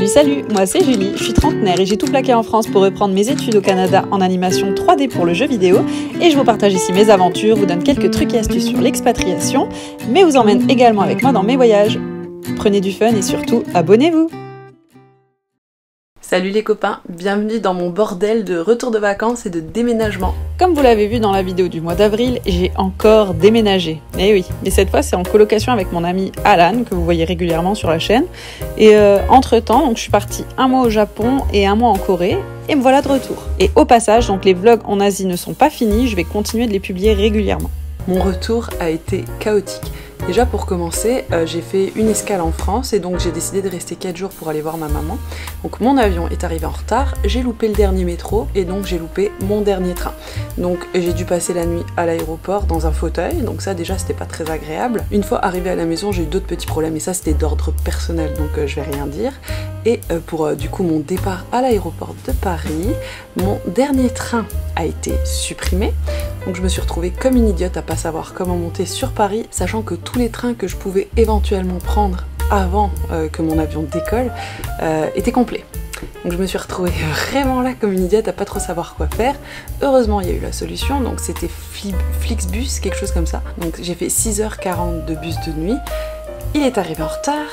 Salut, moi c'est Julie, je suis trentenaire et j'ai tout plaqué en France pour reprendre mes études au Canada en animation 3D pour le jeu vidéo et je vous partage ici mes aventures, vous donne quelques trucs et astuces sur l'expatriation, mais vous emmène également avec moi dans mes voyages. Prenez du fun et surtout, abonnez-vous! Salut les copains, bienvenue dans mon bordel de retour de vacances et de déménagement. Comme vous l'avez vu dans la vidéo du mois d'avril, j'ai encore déménagé. Eh oui, mais cette fois c'est en colocation avec mon ami Alan, que vous voyez régulièrement sur la chaîne. Et entre-temps, donc, je suis partie un mois au Japon et un mois en Corée, et me voilà de retour. Et au passage, donc les vlogs en Asie ne sont pas finis, je vais continuer de les publier régulièrement. Mon retour a été chaotique. Déjà pour commencer, j'ai fait une escale en France et donc j'ai décidé de rester 4 jours pour aller voir ma maman. Donc mon avion est arrivé en retard, j'ai loupé le dernier métro et donc j'ai loupé mon dernier train. Donc j'ai dû passer la nuit à l'aéroport dans un fauteuil, donc ça déjà c'était pas très agréable. Une fois arrivé à la maison, j'ai eu d'autres petits problèmes et ça c'était d'ordre personnel donc je vais rien dire. Et pour du coup mon départ à l'aéroport de Paris, mon dernier train a été supprimé. Donc je me suis retrouvée comme une idiote à pas savoir comment monter sur Paris, sachant que tous les trains que je pouvais éventuellement prendre avant que mon avion décolle étaient complets. Donc je me suis retrouvée vraiment là comme une idiote à pas trop savoir quoi faire. Heureusement il y a eu la solution, donc c'était Flixbus, quelque chose comme ça. Donc j'ai fait 6h40 de bus de nuit. Il est arrivé en retard,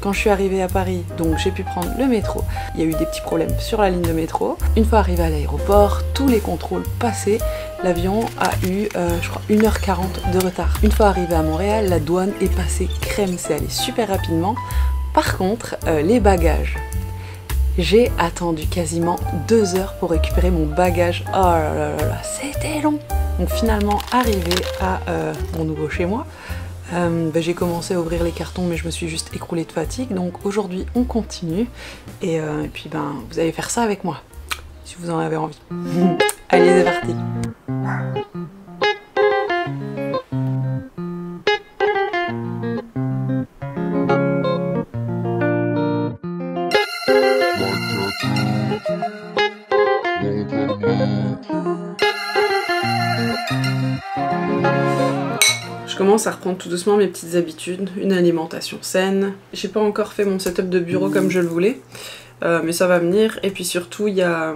quand je suis arrivée à Paris, donc j'ai pu prendre le métro. Il y a eu des petits problèmes sur la ligne de métro. Une fois arrivé à l'aéroport, tous les contrôles passés, l'avion a eu, je crois, 1h40 de retard. Une fois arrivé à Montréal, la douane est passée crème, c'est allé super rapidement. Par contre, les bagages, j'ai attendu quasiment 2 heures pour récupérer mon bagage. Oh là là là là, c'était long. Donc finalement, arrivé à mon nouveau chez moi, j'ai commencé à ouvrir les cartons mais je me suis juste écroulée de fatigue, donc aujourd'hui on continue et puis vous allez faire ça avec moi si vous en avez envie. Allez, c'est parti. Je commence à reprendre tout doucement mes petites habitudes, une alimentation saine. J'ai pas encore fait mon setup de bureau comme je le voulais, mais ça va venir. Et puis surtout, il y a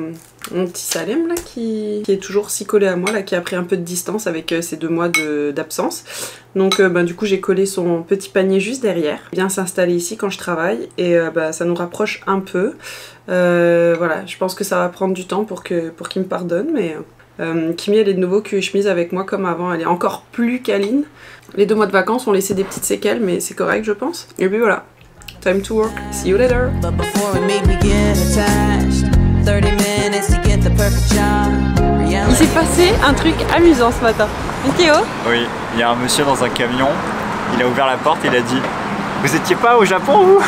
mon petit Salem là qui est toujours si collé à moi, là, qui a pris un peu de distance avec ces 2 mois d'absence. Donc du coup, j'ai collé son petit panier juste derrière. Il vient s'installer ici quand je travaille et ça nous rapproche un peu. Voilà, je pense que ça va prendre du temps pour qu'il me pardonne, mais... Kimi elle est de nouveau cul et chemise avec moi comme avant, elle est encore plus câline. Les 2 mois de vacances ont laissé des petites séquelles mais c'est correct je pense. Et puis voilà, time to work, see you later. Il s'est passé un truc amusant ce matin. Théo? Oui, il y a un monsieur dans un camion, il a ouvert la porte et il a dit: vous étiez pas au Japon, vous?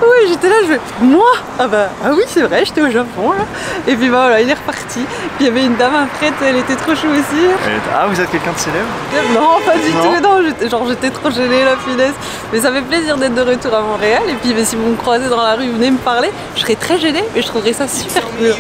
Oui, j'étais là, je fais... Moi? Ah oui, c'est vrai, j'étais au Japon, là. Et puis voilà, il est reparti. Puis il y avait une dame après, elle était trop chou aussi. Ah, vous êtes quelqu'un de célèbre? Non, pas du tout, non, j'étais trop gênée, la finesse. Mais ça fait plaisir d'être de retour à Montréal. Et puis si vous me croisez dans la rue, vous venez me parler, je serais très gênée, mais je trouverais ça super cool.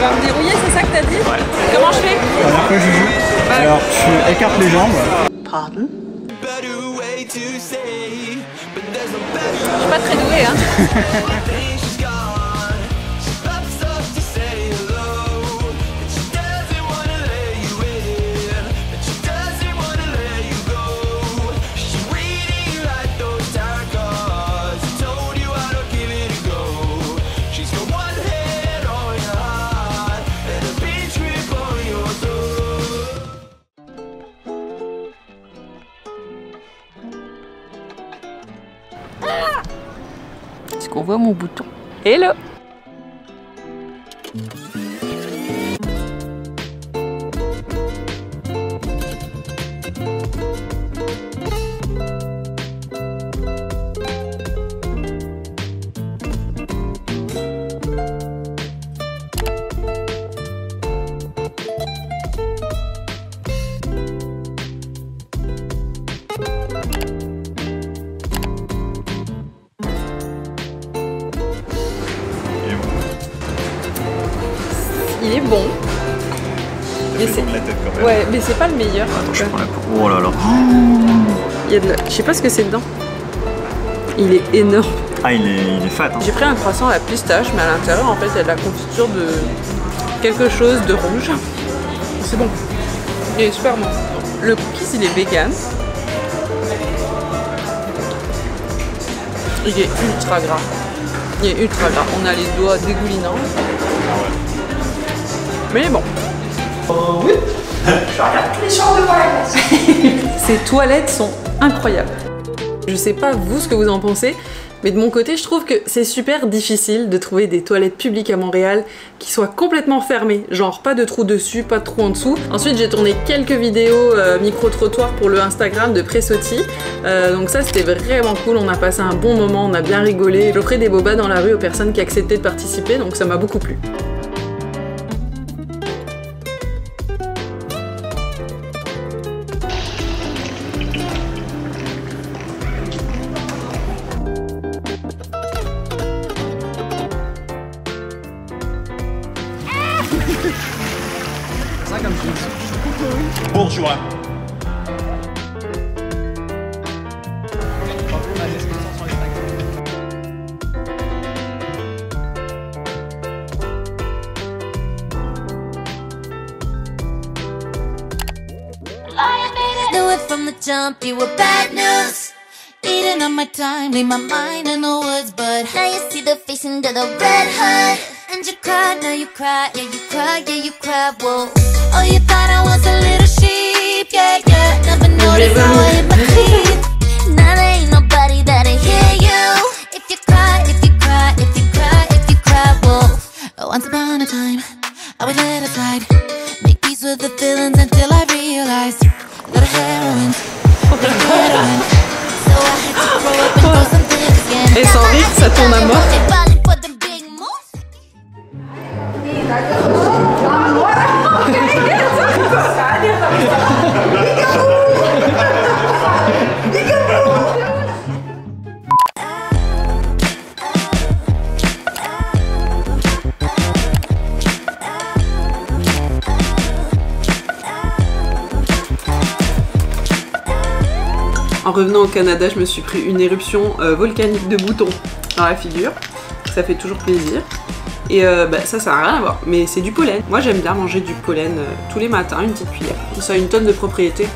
Tu vas me dérouiller, c'est ça que t'as dit? Ouais. Comment je fais? Alors que je joue. Alors tu écartes les jambes. Pardon? Je suis pas très douée, hein. Est-ce qu'on voit mon bouton? Hello! il est bon. Mais c'est de la tête quand même. Ouais, mais c'est pas le meilleur. Attends, je prends la peau. Oh là là. Il y a de la... Je sais pas ce que c'est dedans. Il est énorme. Ah, il est fat. Hein. J'ai pris un croissant à la pistache, mais à l'intérieur, en fait, il y a de la confiture de quelque chose de rouge. C'est bon. Il est super bon. Le cookies, il est vegan. Il est ultra gras. Il est ultra gras. On a les doigts dégoulinants. Mais il est bon. Oh oui. Je regarde les chambres de toilettes. Ces toilettes sont incroyables. Je sais pas vous ce que vous en pensez, mais de mon côté, je trouve que c'est super difficile de trouver des toilettes publiques à Montréal qui soient complètement fermées, genre pas de trous dessus, pas de trous en dessous. Ensuite, j'ai tourné quelques vidéos micro-trottoir pour le Instagram de Pressotti, donc ça c'était vraiment cool, on a passé un bon moment, on a bien rigolé. J'offrais des bobas dans la rue aux personnes qui acceptaient de participer, donc ça m'a beaucoup plu. Ça comme je dis. Bourgeois. Knew it from the jump, you were bad news. Eating up my time, leave my mind in the woods. But now you see the face under the red hood. And you cry, now you cry, yeah you cry, yeah you cry, whoa. Oh, you thought I was a little sheep, yeah, yeah. Never noticed how I hit my teeth. Now there ain't nobody that'll hear you. If you cry, if you cry, if you cry, if you cry, whoa. Once upon a time, I was let aside. Make peace with the feelings until I realized that a heroine, that a heroine. So I had to grow up and go some things again. Et sans rire, ça tourne à mort. En revenant au Canada, je me suis pris une éruption volcanique de boutons dans la figure. Ça fait toujours plaisir. Et ça n'a rien à voir, mais c'est du pollen. Moi j'aime bien manger du pollen tous les matins, une petite cuillère. Ça a une tonne de propriétés.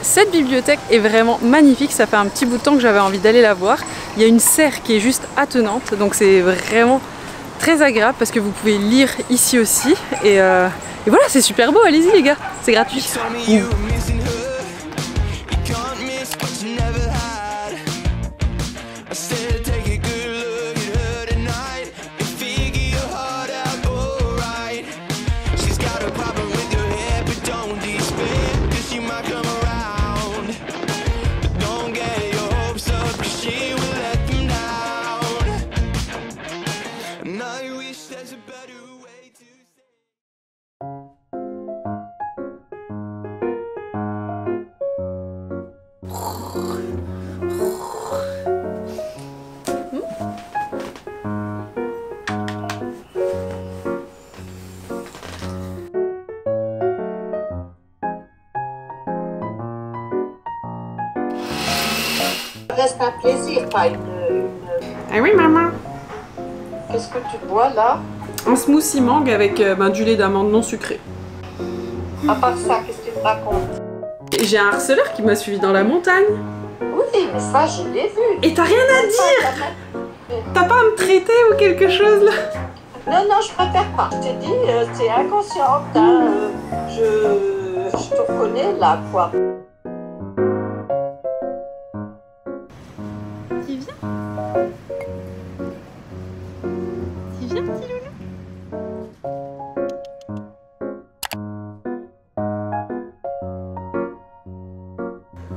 Cette bibliothèque est vraiment magnifique, ça fait un petit bout de temps que j'avais envie d'aller la voir. Il y a une serre qui est juste attenante, donc c'est vraiment très agréable parce que vous pouvez lire ici aussi. Et voilà, c'est super beau, allez-y les gars, c'est gratuit. Reste un plaisir, pas une... Ah oui maman. Qu'est-ce que tu bois là? un smoothie mangue avec du lait d'amande non sucré. À part ça, qu'est-ce que tu me racontes? Et j'ai un harceleur qui m'a suivi dans la montagne. Oui, mais ça, je l'ai vu. Et t'as rien à dire? T'as pas à me traiter ou quelque chose là? Non, non, je préfère pas. Je t'ai dit, t'es inconsciente. Hein. Je te connais là, quoi. Tu viens? Tu viens, petit loulou?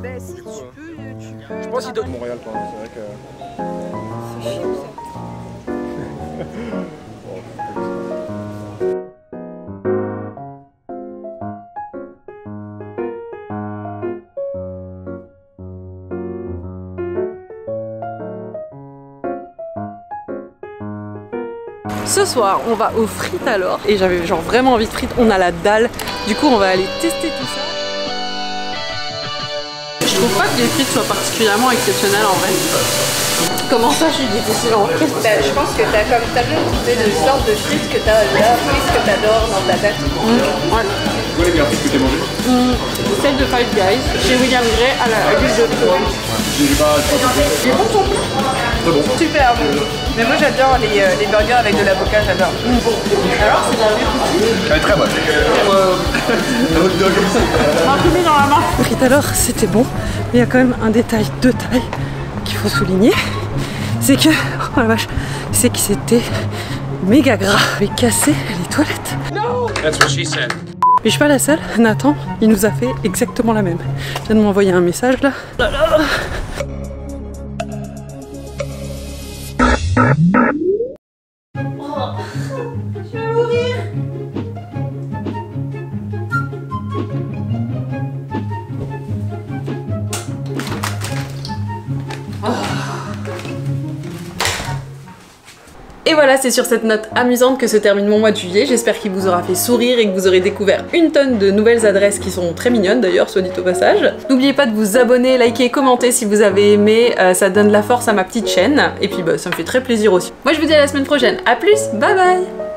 Ben si tu peux, Je pense qu'il doit de Montréal quand même, c'est vrai que... C'est chiant ça. Ce soir, on va aux frites alors. Et j'avais genre vraiment envie de frites. On a la dalle. Du coup, on va aller tester tout ça. Je trouve pas que les frites soient particulièrement exceptionnelles en vrai. Comment ça, je suis difficile en frites? Je pense que t'as comme tableau trouvé de sorte de frites que t'as la frite que t'adores dans ta tête. Ouais. C'est quoi les meilleures frites que t'as mangées? Celle de Five Guys, chez William Gray à l'huile de tourne. J'ai pas... Les bons sont bons. Très bon. Super bon. Mais moi j'adore les burgers avec de l'avocat, j'adore. Alors, c'est de la vraie Elle est très bonne. Un hot dog comme ça. poutine dans la main. Frites alors, c'était bon. Mais il y a quand même un détail de taille qu'il faut souligner. C'est que, oh la vache, c'est que c'était méga gras. Je vais casser les toilettes. That's what she said. Mais je suis pas la seule, Nathan, il nous a fait exactement la même. Je viens de m'envoyer un message là. Je vais mourir. Et voilà, c'est sur cette note amusante que se termine mon mois de juillet. J'espère qu'il vous aura fait sourire et que vous aurez découvert une tonne de nouvelles adresses qui sont très mignonnes d'ailleurs, soit dit au passage. N'oubliez pas de vous abonner, liker, commenter si vous avez aimé, ça donne de la force à ma petite chaîne. Et puis bah, ça me fait très plaisir aussi. Moi je vous dis à la semaine prochaine, à plus, bye bye.